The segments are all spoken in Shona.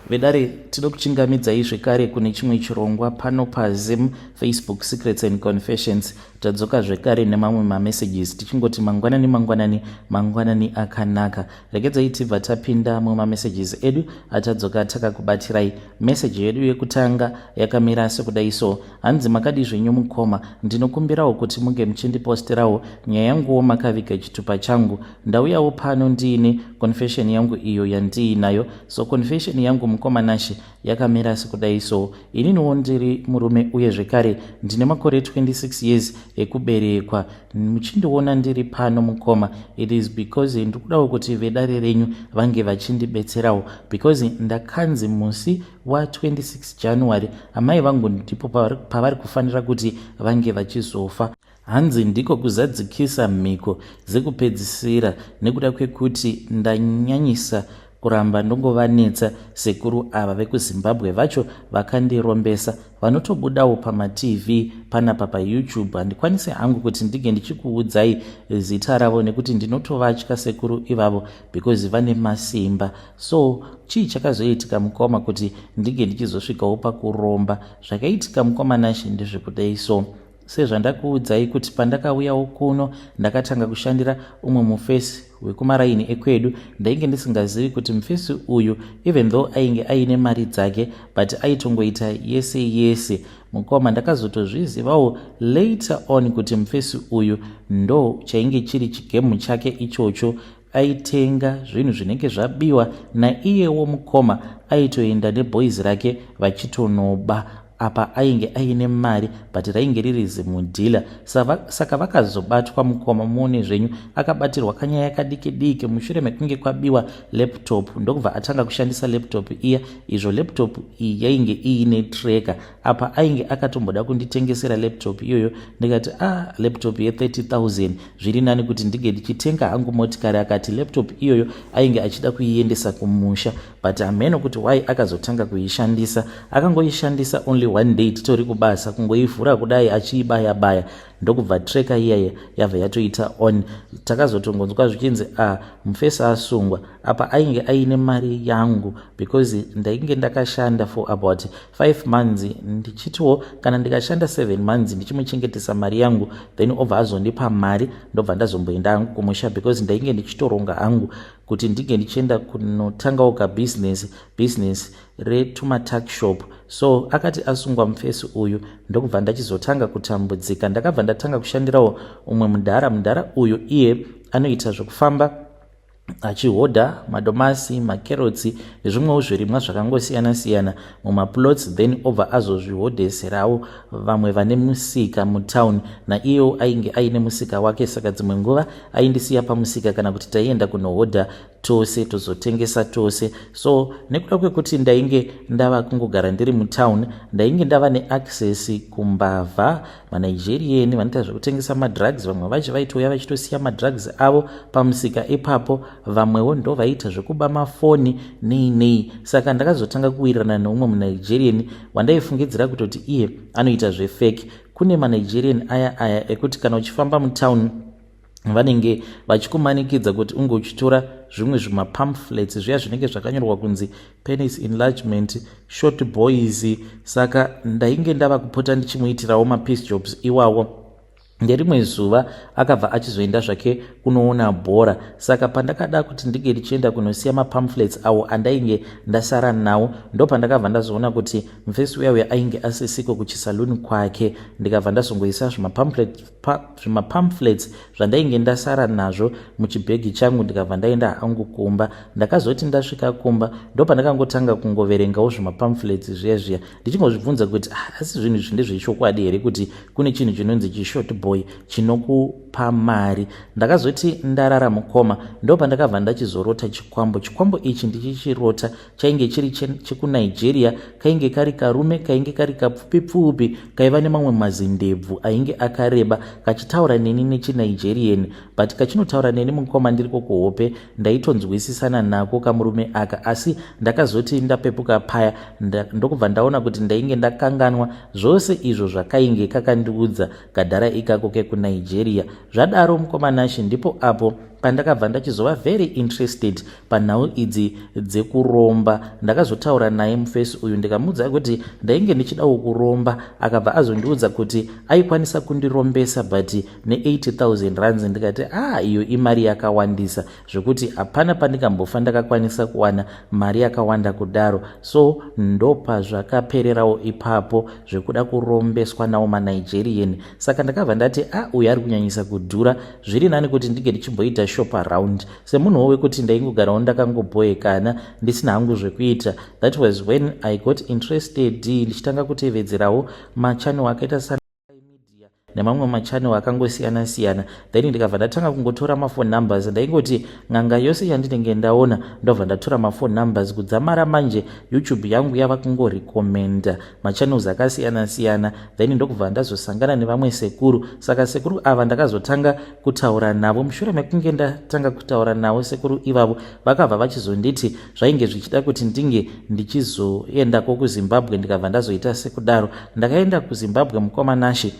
vedare tinokuchingamidzai zvekare kune chimwe chirongwa pano pazim Facebook Secrets and Confessions. Tadzoka zvekare nemamwe mamessages tichingoti mangwanani akanaka. Regedzai tibva tapinda mumamessages edu atadzoka takakubatirai. Message yedu yekutanga yakamira sekudai so: hanzi makadi zvenyu mukoma, ndinokumbirawo kuti munge muchindiposterawo nyaya yanguwo makaviga chitupa changu. Ndauyawo pano ndiine confession yangu iyo yandiinayo. So confession yangu mukoma Nashe yakamira sekudai so: ininiwo ndiri murume uye zvekare ndine makore 26 years ekuberekwa. Muchindiona ndiri pano mukoma, it is because ndikudawo kuti vedare renyu vange vachindibetserawo, because ndakanzi musi wa 26 January amai vangu ndipo pavari kufanira kuti vange vachizofa. Hanzi ndiko kuzadzikisa mhiko dzekupedzisira nekuda kwekuti ndanyanyisa kuramba ndongovanetsa sekuru ava vekuZimbabwe vacho vakandirombesa, vanotobudawo pama-TV panapa paYouTube. Handikwanise hangu kuti ndige ndichikuudzai zita ravo nekuti ndinotovatya sekuru ivavo because vane masimba. So chii chakazoitika mukoma kuti ndige ndichizosvikawo pakuromba? Zvakaitika mukoma Nashe ndezvekudai so: sezvandakuudzai kuti pandakauyawo kuno ndakatanga kushandira umwe mufesi wekumaraini ekwedu, ndainge ndisingazivi kuti mufesi uyu even though ainge aine mari dzake but aitongoita yese mukoma. Ndakazotozvizivawo later on kuti mufesi uyu ndo chainge chiri chigemu chake ichocho. Aitenga zvinhu zvinenge zvabiwa naiyewo mukoma, aitoenda neboys rake vachitonoba. Apa ainge aine mari but rainge riri zimudhila. Saka vakazobatwa mukoma, muone zvenyu, akabatirwa kanyaya kadiki mushure mekunge kwabiwa laptop. Ndokubva atanga kushandisa laptop iya. Izvo laptop iyi yainge iine tracker. Apa ainge akatomboda kunditengesera laptop iyoyo. Ndikati laptop ye 30,000 zviri nani kuti ndige ndichitenga hangu motikari. Akati laptop iyoyo ainge achida kuiendesa kumusha, but ameno kuti why akazotanga kuishandisa. Akangoishandisa only one day titori kubasa, kungoivhura kudai achiibaya. Ndokubva tracker iya yabva yatoita on. Takazotongonzwa zvichinzi mufesi asungwa. Apa ainge aine mari yangu because ndainge ndakashanda for about 5 months, ndichitiwo kana ndikashanda 7 months ndichimuchengetesa mari yangu, then obva azondipa mari. Ndobva ndazomboenda hangu kumusha because ndainge ndichitoronga hangu kuti ndige ndichienda kunotangawo business retumatak shop. So akati asungwa mufesi uyu, ndokubva ndachizotanga kutambudzika. Ndakabva ndatanga kushandirawo umwe mudhara uyu, iye anoita zvokufamba achihodha madomasi, makerotsi nezvimwewo zvirimwa zvakangosiyana mumaplots, then obva azozvihodheserawo vamwe vane musika mutown. Naiyewo ainge aine musika wake, saka dzimwe nguva aindisiya pamusika kana kuti taienda kunohodha tose tozotengesa tose. So nekuda kwekuti ndainge ndava kungogara ndiri mutown, ndainge ndava neaccess kumbavha, maNigerian vanoita zvekutengesa madrugs. Vamwe vacho vaitouya vachitosiya madrugs avo pamusika ipapo, vamwewo ndo vaita zvekuba mafoni nei. Saka ndakazotanga kuwirirana neumwe muNigerian wandaifungidzira kutoti iye anoita zvefake. Kune maNigerian aya ekuti kana uchifamba mutown vanenge vachikumanikidza kuti unge uchitora zvimwe zvimapamphlets zviya zvinenge zvakanyorwa kunzi penis enlargement, short boys. Saka ndainge ndava kupota ndichimuitirawo mapeace jobs iwawo. Ngerimwe zuva akabva achizoenda zvake kunoona bhora. Saka pandakada kuti ndige ndichienda kunosiya mapamphlets awo andainge ndasara nawo, ndo pandakabva ndazoona kuti mufesi uya ainge asisiko kuchisaluni kwake. Ndikabva ndazongoisa zvimapamphlets zvandainge ndasara nazvo muchibhegi changu, ndikabva ndaenda hangu kumba. Ndakazoti ndasvika kumba ndo pandakangotanga kungoverengawo zvimapamphlets zviya ndichingozvibvunza kuti asi zvinhu zvinde zvechokwadi here kuti kune chinhu chinonzi chishort boy chinokupa mari. Ndakazoti ndarara mukoma ndo pandakabva ndachizorota chikwambo ichi ndichichirota. Chainge chiri chekunigeria, kainge kari karume, kainge kari kapfupi kaiva nemamwe mazindebvu ainge akareba, kachitaura neni nechiNigerian, but kachinotaura neni mukoma ndiriko kuhope. Ndaitonzwisisana nako kamurume aka, asi ndakazoti ndapepuka paya ndokubva ndaona kuti ndainge ndakanganwa zvose izvo zvakainge kakandiudza. Kadhara ikako kekunigeria. Zvadaro mukomanashi ndipo apo pandakabva ndachizova very interested panhau idzi dzekuromba. Ndakazotaura naye mufesi uyu ndikamuudza kuti ndainge ndichidawo kuromba, akabva azondiudza kuti aikwanisa kundirombesa but ne80,000 rands. Ndikati iyo imari yakawandisa zvekuti hapana pandikambofa ndakakwanisa kuwana mari yakawanda kudaro. So ndopa zvakapererawo ipapo zvekuda kurombeswa nawo maNigerian. Saka ndakabva ndati uyu ari kunyanyisa kudhura, zviri nani kuti ndige ndichimboita shop around semunhu wekuti ndaingogarawo ndakangoboekana ndisina hangu zvekuita. That was when I got interested ndichitanga kutevedzerawo machannel akaita sana nemamwe machannel akangosiyana siyana. Then ndikabva ndatanga kungotora mafone numbers. Ndaingoti ng'anga yose yandinenge ndaona ndobva ndatora mafone numbers. Kudzamara manje YouTube yangu yava kungorekomenda machannels akasiyana siyana. Then ndokubva ndazosangana nevamwe sekuru. Saka sekuru ava ndakazotanga kutaura navo. Mushure mekunge ndatanga kutaura navo sekuru ivavo vakabva vachizonditi zvainge zvichida kuti ndinge ndichizoendako kuZimbabwe. Ndikabva ndazoita sekudaro. Ndakaenda kuZimbabwe mukomanashi.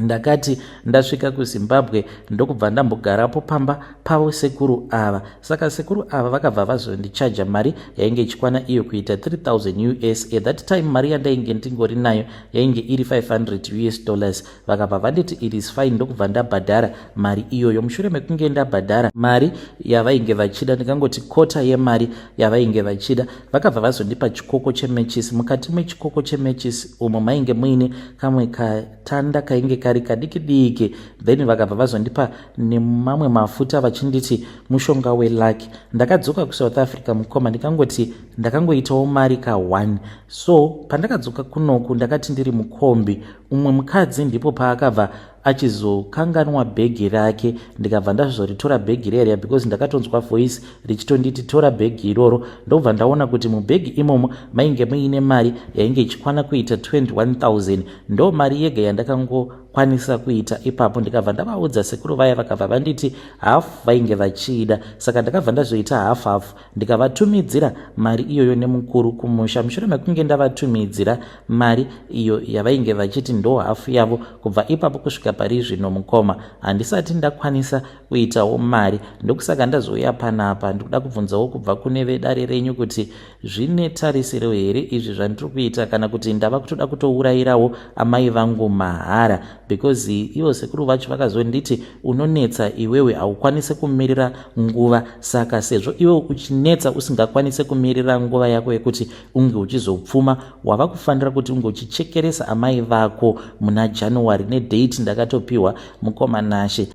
Ndakati ndasvika kuZimbabwe ndokubva ndambogarapo pamba pavo sekuru ava. Saka sekuru ava vakabva vazondichaja mari yainge ichikwana iyo kuita 3000 US. At that time mari yandainge ndingori nayo yainge iri $500 US. Vakabva vanditi it is fine. Ndokubva ndabhadhara mari iyoyo. Mushure mekunge ndabhadhara mari yavainge vachida, ndikangoti kota yemari yavainge vachida, vakabva vazondipa chikoko chemechisi. Mukati mechikoko chemechisi umo mainge muine kamwe katanda kainge kari kadiki diki. Then vakabva vazondipa nemamwe mafuta vachinditi mushonga welucky. Ndakadzoka kuSouth Africa mukoma ndikangoti ndakangoitawo mari ka1. So pandakadzoka kunoku ndakati ndiri mukombi, umwe mukadzi ndipo paakabva achizokanganwa bhegi rake. Ndikabva ndazoritora bhegi reriya because ndakatonzwa voice richitonditi tora bhegi iroro. Ndobva ndaona kuti mubhegi imomo mainge muine mari yainge ichikwana kuita 21,000. ndo mari yega yandakangokwanisa kuita ipapo. Ndikabva ndavaudza sekuru vaya vakabva vanditi hafu vainge vachida. Saka ndakabva ndazoita hafu ndikavatumidzira mari iyoyo nemukuru kumusha. Mushure mekunge ndavatumidzira mari iyo yavainge vachiti ndo hafu yavo, kubva ipapo kusvika pari zvino mukoma handisati ndakwanisa kuitawo mari. Ndokusaka ndazouya panapa ndikuda kubvunzawo kubva kune vedare renyu kuti zvine tarisiro here izvi zvandiri kuita, kana kuti ndava kutoda kutourayirawo amai vangu mahara. Because ivo sekuru vacho vakazonditi unonetsa iwewe haukwanise kumirira nguva. Saka sezvo iwe uchinetsa usingakwanise kumirira nguva yako yekuti unge uchizopfuma, wava kufanira kuti unge uchichekeresa amai vako muna January nedate ndakatopiwa mukomanashi.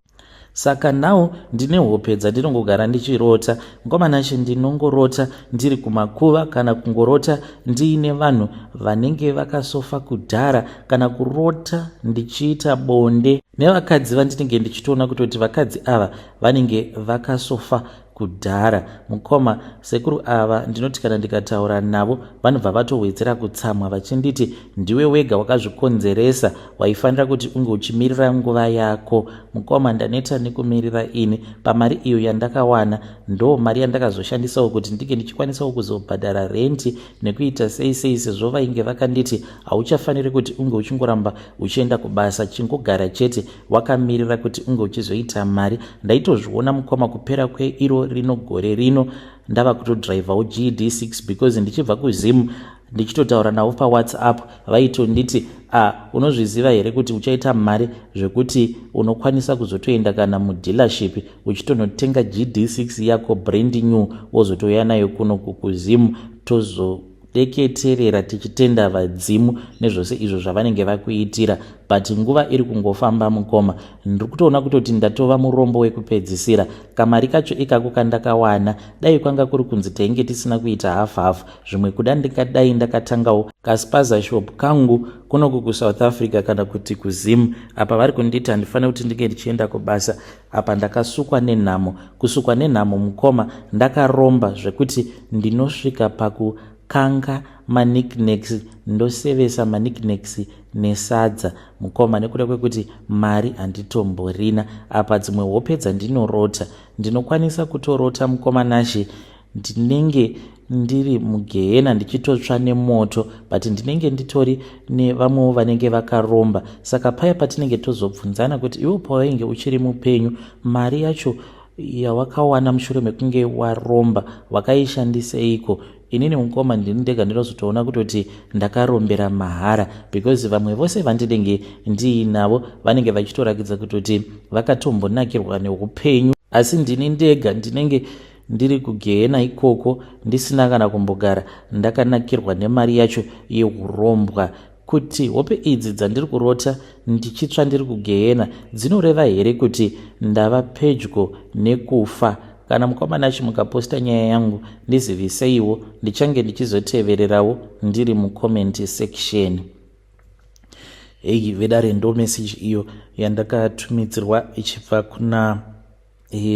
Saka nawo ndine hope dzandinongogara ndichirota. Mukomanashi ndinongorota ndiri kumakuva, kana kungorota ndiine vanhu vanenge vakasofa kudhara, kana kurota ndichiita bonde nevakadzi vandinenge ndichitoona kutoti vakadzi ava vanenge vakasofa kudhara. Mukoma sekuru ava ndinoti kana ndikataura navo vanobva vatowedzera kutsamwa vachinditi ndiwe wega wakazvikonzeresa, waifanira kuti unge uchimirira nguva yako. Mukoma ndaneta nekumirira ini pamari iyo yandakawana. Ndo mari yandakazoshandisawo kuti ndinge ndichikwanisawo kuzobhadhara renti nekuita sei sezvo vainge vakanditi hauchafaniri kuti unge uchingoramba uchienda kubasa, chingogara chete wakamirira kuti unge uchizoita mari. Ndaitozviona mukoma kupera kweiro rino gore rino ndava kutodhiraivhawo GD6 because ndichibva kuZim ndichitotaura navo paWhatsApp vaitonditi unozviziva here kuti uchaita mari zvekuti unokwanisa kuzotoenda kana mudealership uchitonotenga GD6 yako brand new wozotoya nayo kuno kuZim tozodeketerera tichitenda vadzimu nezvose izvo zvavanenge vakuitira. But nguva iri kungofamba mukoma. Ndiri kutoona kutoti ndatova murombo wekupedzisira. Kamari kacho ikako kandakawana dai kwanga kuri kunzi tainge tisina kuita hafu. Zvimwe kuda ndikadai ndakatangawo kaspaza shop kangu kunoku kuSouth Africa kana kuti kuZim. Apa vari kunditi handifanira kuti ndinge ndichienda kubasa. Apa ndakasukwa nenhamo. Kusukwa nenhamo mukoma ndakaromba zvekuti ndinosvika pakukanga manikneks, ndosevesa manikneks nesadza mukoma nekuda kwekuti mari handitomborina. Apa dzimwe hope dzandinorota ndinokwanisa kutorota mukomanashi ndinenge ndiri mugehena ndichitotsva nemoto, but ndinenge nditori nevamwewo vanenge vakaromba. Saka paya patinenge tozobvunzana kuti iwo pawainge uchiri mupenyu, mari yacho yawakawana mushure mekunge waromba wakaishandiseiko? Inini mukoma ndini ndega ndinozotoona kutoti ndakarombera mahara, because vamwe vose vandinenge ndiinavo vanenge vachitorakidza kutoti vakatombonakirwa neupenyu, asi ndini ndega ndinenge ndiri kugehena ikoko ndisina kana kumbogara ndakanakirwa nemari yacho yeurombwa. Kuti hope idzi dzandiri kurota ndichitsva ndiri kugehena dzinoreva here kuti ndava pedyo nekufa? Kana mukomana acho mukaposta nyaya yangu ndiziviseiwo, ndichange ndichizotevererawo ndiri mucomment section. Hei vedare ndo message iyo yandakatumidzirwa ichibva kuna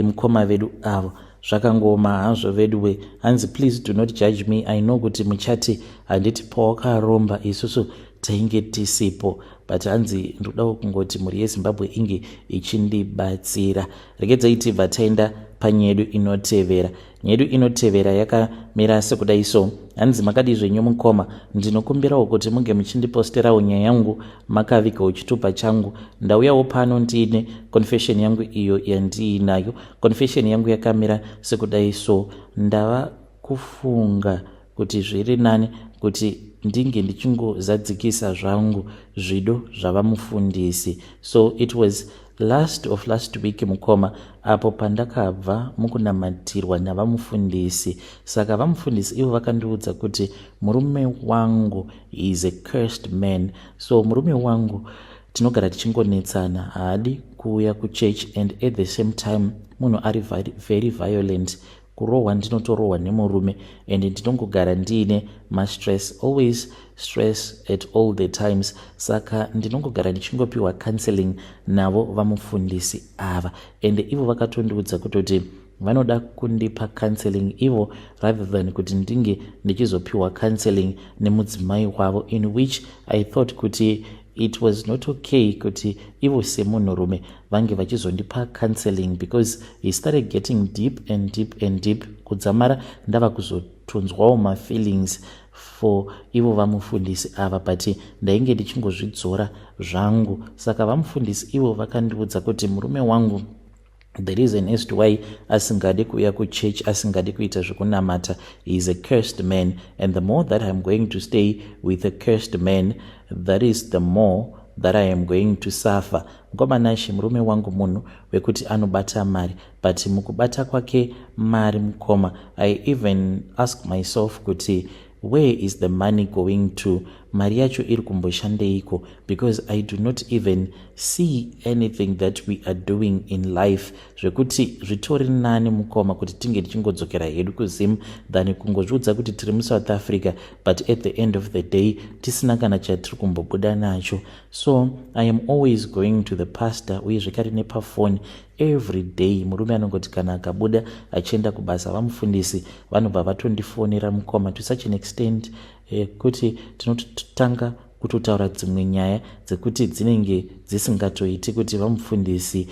mukoma vedu avo. Zvakangoma hazvo veduwe, hanzi please do not judge me, I know kuti muchati handiti pawakaromba isusu tainge tisipo, but hanzi ndodawo kungoti mhuri yeZimbabwe inge ichindibatsira. Regedzai tibva taenda panyedu inotevera. Nyedu inotevera yakamira sekudai so. Hanzi makadi zvenyu mukoma, ndinokumbirawo kuti munge muchindiposterawo nyaya yangu makavigawo chitupa changu. Ndauyawo pano ndiine confession yangu iyo yandiinayo. Confession yangu yakamira sekudai so. Ndava kufunga kuti zviri nani kuti ndinge ndichingozadzikisa zvangu zvido zvavamufundisi. So it was last week mukoma apo pandakabva mukunamatirwa navamufundisi. Saka vamufundisi ivo vakandiudza kuti murume wangu is a cursed man. So murume wangu tinogara tichingonetsana, haadi kuuya kuchurch, and at the same time munhu ari very violent. Kurohwa ndinotorohwa nemurume, and ndinongogara ndiine mastress, always stress at all the times. Saka ndinongogara ndichingopiwa counseling navo vamufundisi ava, and ivo vakatondiudza kutoti vanoda kundipa counseling ivo rather than kuti ndinge ndichizopiwa counseling nemudzimai wavo, in which I thought kuti it was not okay kuti ivo semunhurume vange vachizondipa counseling, because he started getting deep and deep and deep. Kudzamara ndava kuzotunzwawo mafeelings for ivo vamufundisi ava, but ndainge ndichingozvidzora zvangu. Saka vamufundisi ivo vakandiudza kuti murume wangu, the reason as to why asingadi kuuya kuchurch, asingadi kuita zvekunamata, he is a cursed man, and the more that I'm going to stay with a cursed man, that is the more that I am going to suffer. Ngomanashi murume wangu munhu wekuti anobata mari, but mukubata kwake mari mukoma, I even ask myself kuti where is the money going to? Mari yacho iri kumboshandeiko? Because I do not even see anything that we are doing in life zvekuti zvitori nani mukoma kuti tinge tichingodzokera hedu kuZim than kungozviudza kuti tiri muSouth Africa, but at the end of the day tisina kana chatiri kumbobuda nacho. So I am always going to the pastor, uye zvekare nepafoni every day. Murume anongoti kana akabuda achienda kubasa vamufundisi vanobva vatondifonera mukoma, to such an extent kuti tinotanga kutotaura dzimwe nyaya dzekuti dzinenge dzisingatoiti kuti vamufundisi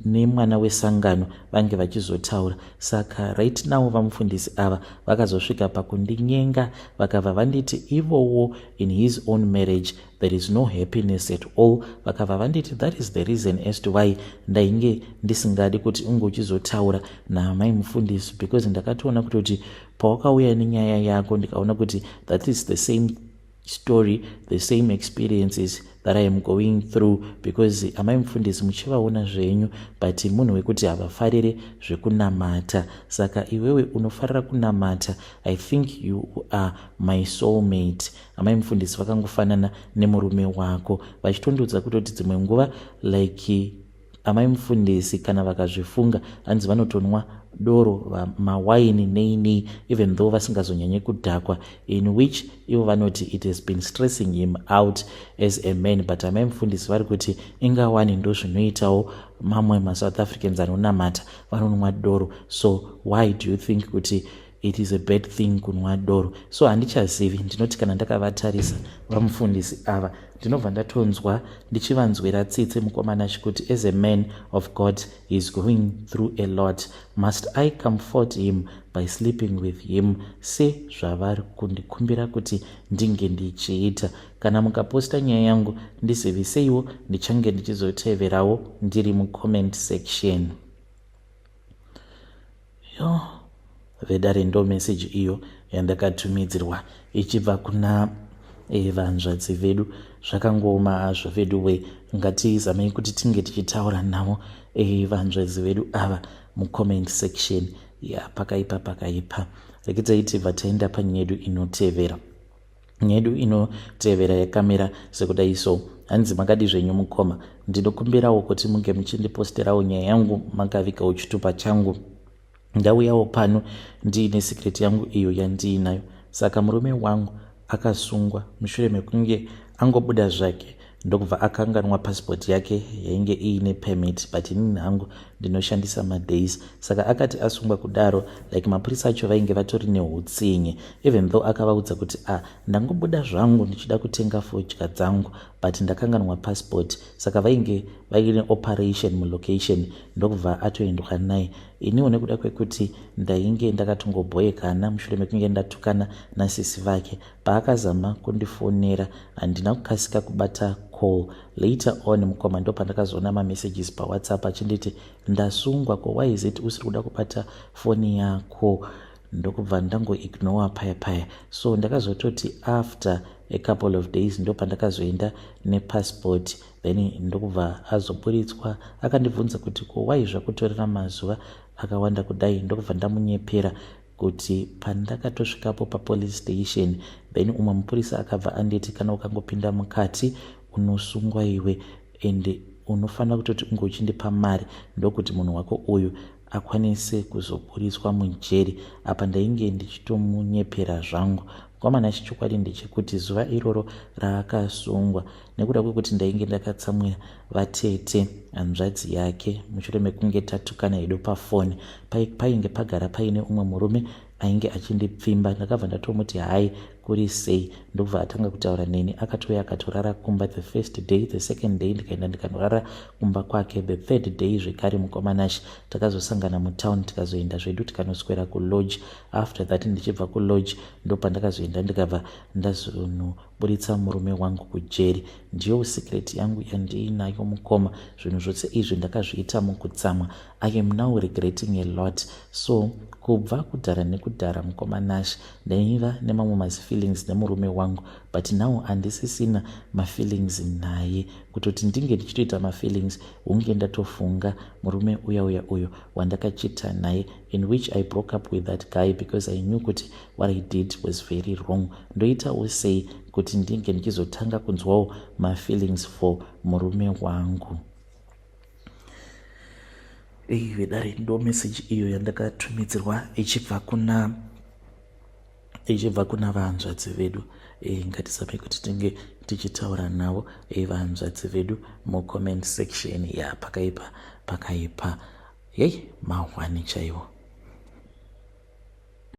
nemwana wesangano vange vachizotaura. Saka right now vamufundisi ava vakazosvika pakundinyenga, vakabva vanditi ivowo in his own marriage there is no happiness at all. Vakabva vanditi that is the reason as to why ndainge ndisingadi kuti unge uchizotaura namai mufundisi, because ndakatoona kutoti pawakauya nenyaya yako ndikaona kuti that is the same story, the same experiences that I am going through, because amai mufundisi muchivaona zvenyu but munhu wekuti havafarire zvekunamata. Saka iwewe unofarira kunamata, I think you are my soulmate. Amai mufundisi vakangofanana nemurume wako, vachitondiudza kutoti dzimwe nguva like amai mufundisi kana vakazvifunga hanzi vanotonwa doro mawaini nei, even though vasingazonyanye kudhakwa, in which ivo vanoti it has been stressing him out as a man. But amai mufundisi vari kuti ingawani ndo zvinoitawo mamwe maSouth Africans anonamata vanonwa doro. So why do you think kuti it is a bad thing kunwa doro. So handichazivi, ndinoti kana ndakavatarisa vamufundisi ava ndinobva ndatonzwa ndichivanzwira tsitsi mukomana chikuti as a man of God he is going through a lot. Must I comfort him by sleeping with him sezvavari kundikumbira kuti ndinge ndichiita? Kana mukaposta nyaya yangu ndiziviseiwo, ndichange ndichizoteverawo ndiri mucomment section. Vedare ndo message iyo yandakatumidzirwa ichibva kuna vanzvadzi vedu. Zvakangoma hazvo vedu we, ngatizamei kuti tinge tichitaura navo vanzvadzi vedu ava mucomment section. Pakaipa reketai tibva taenda panyaya yedu inotevera. Nyaya yedu inotevera yakamira sekudai so. Hanzi makadi zvenyu mukoma, ndinokumbirawo kuti munge muchindiposterawo nyaya yangu makavikawo chitupa changu. Ndauyawo pano ndiine secret yangu iyo yandiinayo. Saka murume wangu akasungwa mushure mekunge angobuda zvake ndokubva akanganwa passport yake yainge iine permit, but inini hangu ndinoshandisa madays. Saka akati asungwa kudaro, like mapurisa acho vainge vatori neutsinye, even though akavaudza kuti ndangobuda zvangu ndichida kutenga fodya dzangu but ndakanganwa passport. Saka vainge vaine operation mulocation ndokubva atoendwa naye. Iniwo nekuda kwekuti ndainge ndakatongobhoyekana mushure mekunge ndatukana nasisi vake, paakazama kundifonera handina kukasika kubata call. Later on mukoma ndo pandakazoona mamessages pawhatsapp achinditi ndasungwa ko, why is it usiri kuda kubata foni yako? Ndokubva ndangoignore paya. So ndakazototi after a couple of days ndo pandakazoenda nepassport, then ndokubva azoburitswa. Akandibvunza kuti ko why zvakutorera mazuva akawanda kudai? Ndokubva ndamunyepera kuti pandakatosvikapo papolice station, then umwe mupurisa akabva anditi kana ukangopinda mukati unosungwa iwe ende unofanira kutoti unge uchindipa mari ndokuti munhu wako uyu akwanise kuzoburitswa mujeri. Apa ndainge ndichitomunyepera zvangu. Kwamana chichokwadi ndechekuti zuva iroro raakasungwa, nekuda kwekuti ndainge ndakatsamwira vatete hanzvadzi yake mushure mekunge tatukana hedu pafoni, painge pagara paine umwe murume ainge achindipfimba. Ndakabva ndatomuti hai kuri sei, ndobva atanga kutaura neni. Akatouya akatorara kumba the first day, the second day ndikaenda ndikanorara kumba kwake, the third day zvekare mukomanashi takazosangana mutown tikazoenda zvedu tikanoswera kulodge. After that ndichibva kulodge ndo pandakazoenda ndikabva ndazonoburitsa murume wangu kujeri. Ndiyo secret yangu yandiinayo mukoma. Zvinhu zvose izvi ndakazviita mukutsamwa. I am now regretting a lot. So kubva kudhara nekudhara mukomanashi ndaiva nemamwe mafeelings nemurume wangu, but now handisisina mafeelings naye. Kutoti ndinge ndichitoita mafeelings hunge ndatofunga murume uya uyo wandakachita naye, in which I broke up with that guy because I knew kuti what I did was very wrong. Ndoitawo sei kuti ndinge ndichizotanga kunzwawo mafeelings for murume wangu. Vedare ndo message iyo yandakatumidzirwa ichibva kuna vanzvadzi vedu. Ngatisame kuti tinge tichitaura navo vanzvadzi vedu mucomment section. Pakaipa mahwani chaiwo.